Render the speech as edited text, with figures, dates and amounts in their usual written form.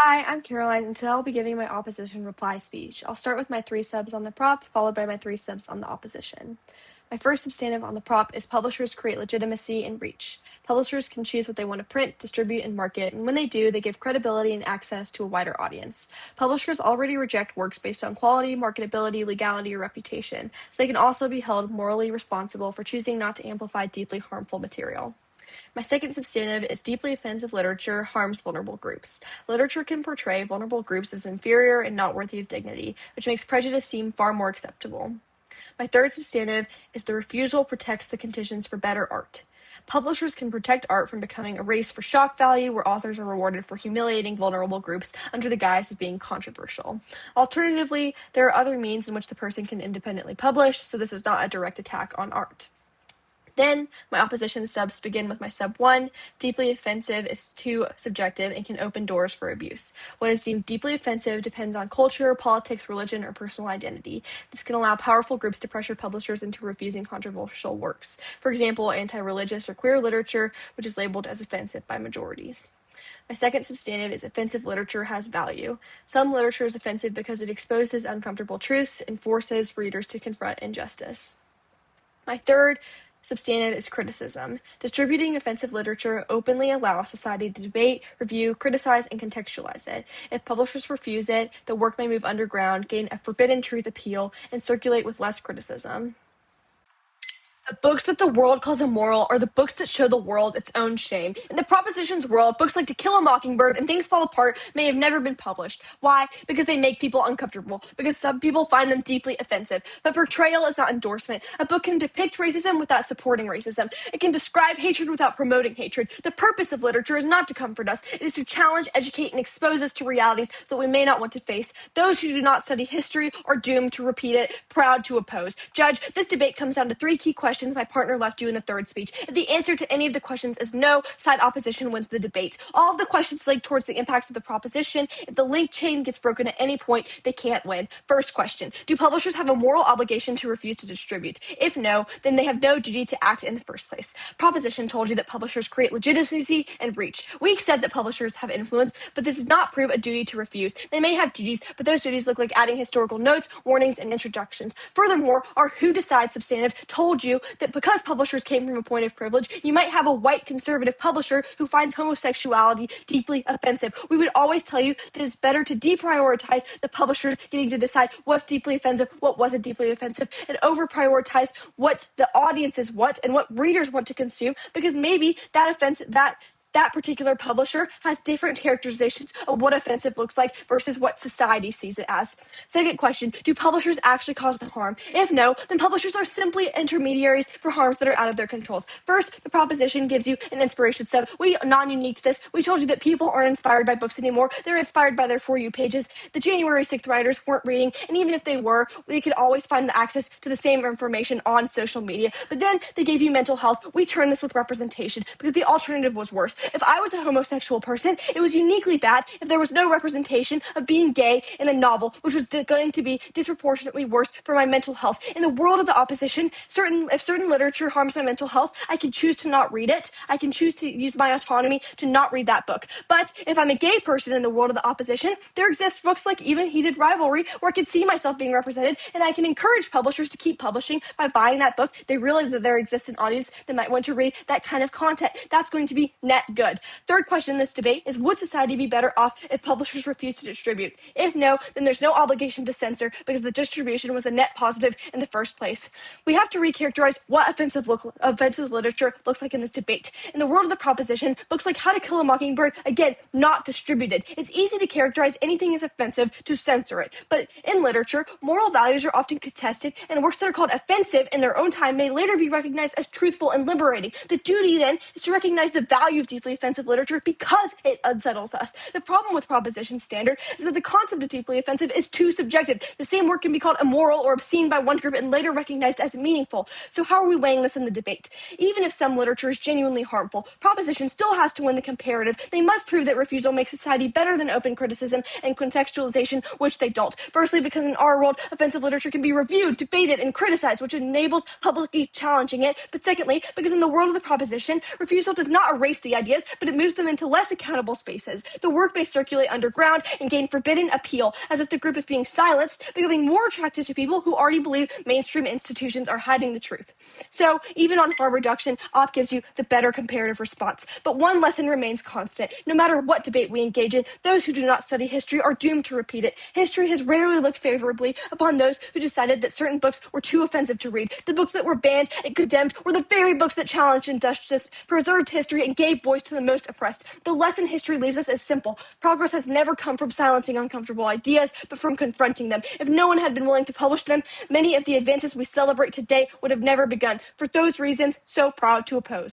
Hi, I'm Caroline, and today I'll be giving my opposition reply speech. I'll start with my 3 subs on the prop, followed by my 3 subs on the opposition. My first substantive on the prop is publishers create legitimacy and reach. Publishers can choose what they want to print, distribute, and market, and when they do, they give credibility and access to a wider audience. Publishers already reject works based on quality, marketability, legality, or reputation, so they can also be held morally responsible for choosing not to amplify deeply harmful material. My second substantive is deeply offensive literature harms vulnerable groups. Literature can portray vulnerable groups as inferior and not worthy of dignity, which makes prejudice seem far more acceptable. My third substantive is the refusal protects the conditions for better art. Publishers can protect art from becoming a race for shock value where authors are rewarded for humiliating vulnerable groups under the guise of being controversial. Alternatively, there are other means in which the person can independently publish, so this is not a direct attack on art. Then, my opposition subs begin with my sub 1. Deeply offensive is too subjective and can open doors for abuse. What is deemed deeply offensive depends on culture, politics, religion, or personal identity. This can allow powerful groups to pressure publishers into refusing controversial works. For example, anti-religious or queer literature, which is labeled as offensive by majorities. My second substantive is offensive literature has value. Some literature is offensive because it exposes uncomfortable truths and forces readers to confront injustice. My third substantive is criticism. Distributing offensive literature openly allows society to debate, review, criticize, and contextualize it. If publishers refuse it, the work may move underground, gain a forbidden truth appeal, and circulate with less criticism. The books that the world calls immoral are the books that show the world its own shame. In the proposition's world, books like To Kill a Mockingbird and Things Fall Apart may have never been published. Why? Because they make people uncomfortable. Because some people find them deeply offensive. But portrayal is not endorsement. A book can depict racism without supporting racism. It can describe hatred without promoting hatred. The purpose of literature is not to comfort us. It is to challenge, educate, and expose us to realities that we may not want to face. Those who do not study history are doomed to repeat it, proud to oppose. Judge, this debate comes down to 3 key questions my partner left you in the third speech. If the answer to any of the questions is no, side opposition wins the debate. All of the questions link towards the impacts of the proposition. If the link chain gets broken at any point, they can't win. First question, do publishers have a moral obligation to refuse to distribute? If no, then they have no duty to act in the first place. Proposition told you that publishers create legitimacy and reach. We accept that publishers have influence, but this does not prove a duty to refuse. They may have duties, but those duties look like adding historical notes, warnings, and introductions. Furthermore, our Who Decides substantive told you that because publishers came from a point of privilege, you might have a white conservative publisher who finds homosexuality deeply offensive. We would always tell you that it's better to deprioritize the publishers getting to decide what's deeply offensive, what wasn't deeply offensive, and over-prioritize what the audiences want and what readers want to consume, because maybe that particular publisher has different characterizations of what offensive looks like versus what society sees it as. Second question, do publishers actually cause the harm? If no, then publishers are simply intermediaries for harms that are out of their controls. First, the proposition gives you an inspiration sub. We are non-unique to this. We told you that people aren't inspired by books anymore. They're inspired by their For You pages. The January 6th writers weren't reading, and even if they were, they could always find the access to the same information on social media. But then they gave you mental health. We turned this with representation because the alternative was worse. If I was a homosexual person, it was uniquely bad if there was no representation of being gay in a novel, which was going to be disproportionately worse for my mental health. In the world of the opposition, if certain literature harms my mental health, I can choose to not read it. I can choose to use my autonomy to not read that book. But if I'm a gay person in the world of the opposition, there exists books like Even Heated Rivalry where I can see myself being represented, and I can encourage publishers to keep publishing by buying that book. They realize that there exists an audience that might want to read that kind of content. That's going to be net good. Third question in this debate is, would society be better off if publishers refuse to distribute? If no, then there's no obligation to censor because the distribution was a net positive in the first place. We have to recharacterize what offensive literature looks like in this debate. In the world of the proposition, books like How to Kill a Mockingbird, again, not distributed. It's easy to characterize anything as offensive to censor it. But in literature, moral values are often contested, and works that are called offensive in their own time may later be recognized as truthful and liberating. The duty then is to recognize the value of deeply offensive literature because it unsettles us. The problem with proposition standard is that the concept of deeply offensive is too subjective. The same work can be called immoral or obscene by one group and later recognized as meaningful. So how are we weighing this in the debate? Even if some literature is genuinely harmful, proposition still has to win the comparative. They must prove that refusal makes society better than open criticism and contextualization, which they don't. Firstly, because in our world, offensive literature can be reviewed, debated, and criticized, which enables publicly challenging it. But secondly, because in the world of the proposition, refusal does not erase the idea ideas, but it moves them into less accountable spaces. The work may circulate underground and gain forbidden appeal, as if the group is being silenced, becoming more attractive to people who already believe mainstream institutions are hiding the truth. So even on harm reduction, OPP gives you the better comparative response. But one lesson remains constant. No matter what debate we engage in, those who do not study history are doomed to repeat it. History has rarely looked favorably upon those who decided that certain books were too offensive to read. The books that were banned and condemned were the very books that challenged injustice, preserved history, and gave voice to the most oppressed. The lesson history leaves us is simple. Progress has never come from silencing uncomfortable ideas, but from confronting them. If no one had been willing to publish them, many of the advances we celebrate today would have never begun. For those reasons, so proud to oppose.